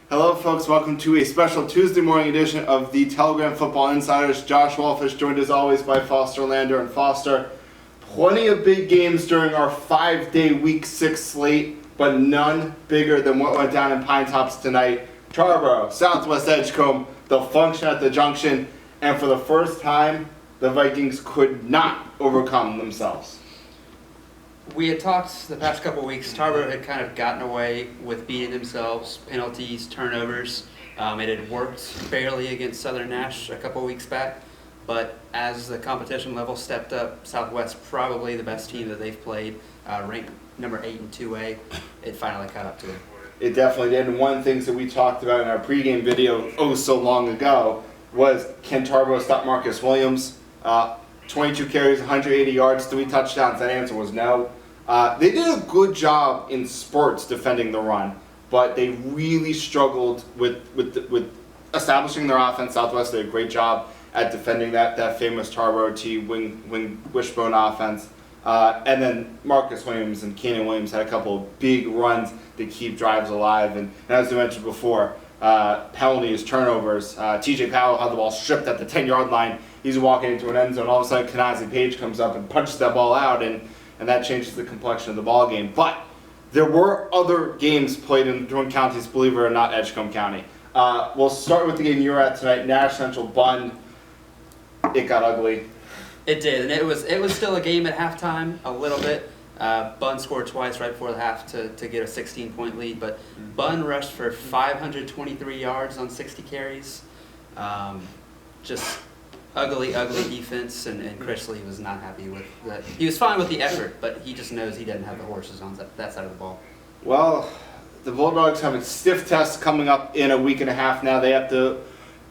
Hello folks, welcome to a special Tuesday morning edition of the Telegram Football Insiders. Josh Wolfish joined as always by Foster Lander. And Foster, plenty of big games during our 5-day Week 6 slate, but none bigger than what went down in Pine Tops tonight. Tarboro, Southwest Edgecombe, the function at the junction, and for the first time, the Vikings could not overcome themselves. We had talked the past couple of weeks. Tarboro had kind of gotten away with beating themselves, penalties, turnovers. It had worked barely against Southern Nash a couple of weeks back, but as the competition level stepped up, Southwest probably the best team that they've played, ranked number 8 in 2A. It finally caught up to them. It definitely did, and one of the things that we talked about in our pregame video so long ago was, can Tarboro stop Marcus Williams? 22 carries, 180 yards, 3 touchdowns. That answer was no. They did a good job in spurts defending the run, but they really struggled with establishing their offense. Southwest did a great job at defending that famous Tarboro T wing wishbone offense. And then Marcus Williams and Keenan Williams had a couple of big runs to keep drives alive. And as we mentioned before, penalties, turnovers. TJ Powell had the ball stripped at the 10-yard line. He's walking into an end zone. All of a sudden, Kanazi Page comes up and punches that ball out, and that changes the complexion of the ball game. But there were other games played in Twin Counties, believe it or not, Edgecombe County. We'll start with the game you're at tonight, Nash Central Bun. It got ugly. It did, and it was still a game at halftime, a little bit. Bun scored twice right before the half to get a 16-point lead, but Bun rushed for 523 yards on 60 carries. Just ugly defense, and Chris Lee was not happy with that. He was fine with the effort, but he just knows he doesn't have the horses on that side of the ball. Well, the Bulldogs have a stiff test coming up in a week and a half now. They have to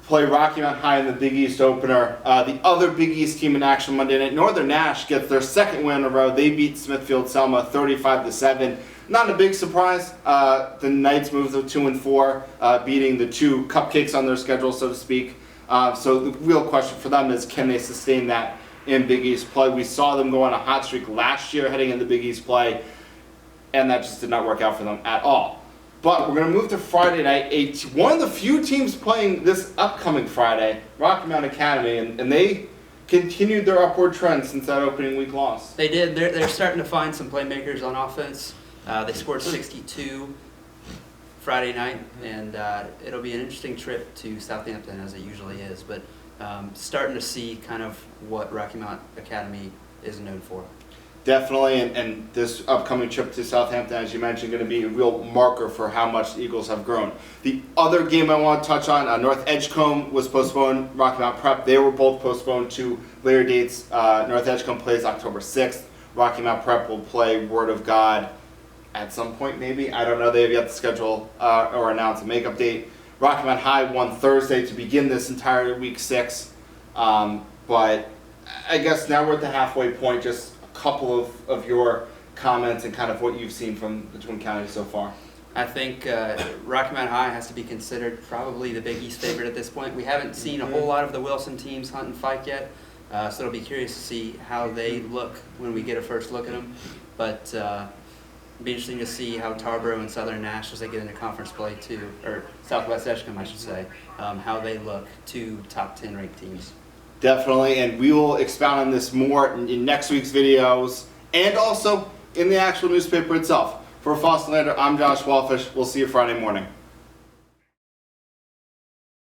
play Rocky Mount High in the Big East opener. The other Big East team in action Monday night, Northern Nash, gets their second win in a row. They beat Smithfield Selma 35-7. Not a big surprise. The Knights moved to 2-4, beating the two cupcakes on their schedule, so to speak. So the real question for them is, can they sustain that in Big East play? We saw them go on a hot streak last year heading into Big East play, and that just did not work out for them at all. But we're going to move to Friday night. One of the few teams playing this upcoming Friday, Rocky Mount Academy, and they continued their upward trend since that opening week loss. They did. They're starting to find some playmakers on offense. They scored 62 Friday night, and it'll be an interesting trip to Southampton, as it usually is. But starting to see kind of what Rocky Mount Academy is known for. Definitely, and this upcoming trip to Southampton, as you mentioned, going to be a real marker for how much the Eagles have grown. The other game I want to touch on, North Edgecombe was postponed, Rocky Mount Prep, they were both postponed to later dates. North Edgecombe plays October 6th. Rocky Mount Prep will play Word of God at some point, maybe. I don't know. They have yet to schedule or announce a makeup date. Rocky Mount High won Thursday to begin this entire Week 6. But I guess now we're at the halfway point. Just a couple of your comments and kind of what you've seen from the Twin Counties so far. I think Rocky Mount High has to be considered probably the Big East favorite at this point. We haven't seen a whole lot of the Wilson teams hunt and fight yet, so it'll be curious to see how they look when we get a first look at them. But it'll be interesting to see how Tarboro and Southern Nash, as they get into conference play too, or Southwest Edgecombe, I should say, how they look, 2 top 10 ranked teams. Definitely, and we will expound on this more in next week's videos and also in the actual newspaper itself. For Foster Lander, I'm Josh Wolfish. We'll see you Friday morning.